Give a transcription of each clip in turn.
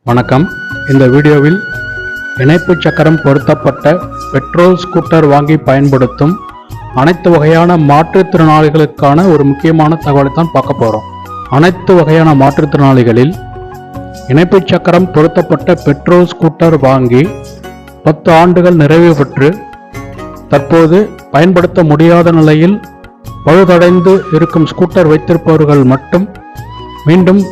வணக்கம். இந்த வீடியோவில் இணைப்பு சக்கரம் பொருத்தப்பட்ட பெட்ரோல் ஸ்கூட்டர் வாங்கி பயன்படுத்தும் அனைத்து வகையான மாற்றுத்திறனாளிகளுக்கான ஒரு முக்கியமான தகவலை தான் பார்க்க போகிறோம். அனைத்து வகையான மாற்றுத்திறனாளிகளில் இணைப்பு சக்கரம் பொருத்தப்பட்ட பெட்ரோல் ஸ்கூட்டர் வாங்கி 10 ஆண்டுகள் நிறைவு பெற்று தற்போது பயன்படுத்த முடியாத நிலையில் பழுதடைந்து இருக்கும் ஸ்கூட்டர் வைத்திருப்பவர்கள் மட்டும் மீண்டும்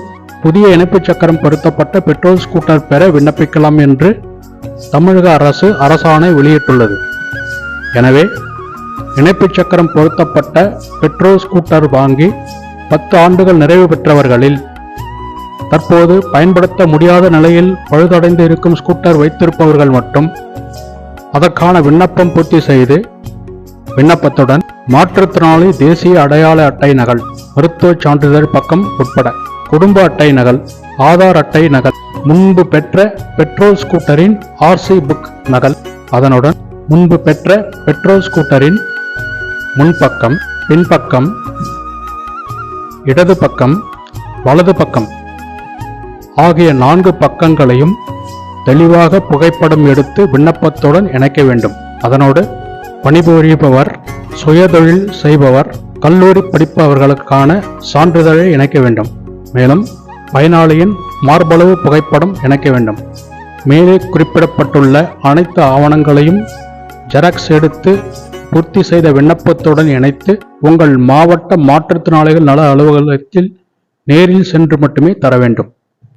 புதிய இணைப்பு சக்கரம் பொருத்தப்பட்ட பெட்ரோல் ஸ்கூட்டர் பெற விண்ணப்பிக்கலாம் என்று தமிழக அரசு அரசாணை வெளியிட்டுள்ளது. எனவே இணைப்பு சக்கரம் பொருத்தப்பட்ட பெட்ரோல் ஸ்கூட்டர் வாங்கி 10 ஆண்டுகள் நிறைவு பெற்றவர்களில் தற்போது பயன்படுத்த முடியாத நிலையில் பழுதடைந்து இருக்கும் ஸ்கூட்டர் வைத்திருப்பவர்கள் மட்டும் அதற்கான விண்ணப்பம் பூர்த்தி செய்து விண்ணப்பத்துடன் மாற்றுத்திறனாளி தேசிய அடையாள அட்டை நகல், மருத்துவ சான்றிதழ் பக்கம் உட்பட குடும்ப அட்டை நகல், ஆதார் அட்டை நகல், முன்பு பெற்ற பெட்ரோல் ஸ்கூட்டரின் ஆர்சி புக் நகல், அதனுடன் முன்பு பெற்ற பெட்ரோல் ஸ்கூட்டரின் முன்பக்கம், பின்பக்கம், இடது பக்கம், வலது பக்கம் ஆகிய 4 பக்கங்களையும் தெளிவாக புகைப்படம் எடுத்து விண்ணப்பத்துடன் இணைக்க வேண்டும். அதனோடு பணிபுரிபவர், சுயதொழில் செய்பவர், கல்லூரி படிப்பவர்களுக்கான சான்றிதழை இணைக்க வேண்டும். மேலும் பயனாளியின் மார்பளவு புகைப்படம் இணைக்க வேண்டும். மேலே குறிப்பிடப்பட்டுள்ள அனைத்து ஆவணங்களையும் ஜெராக்ஸ் எடுத்து பூர்த்தி செய்த விண்ணப்பத்துடன் இணைத்து உங்கள் மாவட்ட மாற்றுத்திறனாளிகள் நல அலுவலகத்தில் நேரில் சென்று மட்டுமே தர வேண்டும்.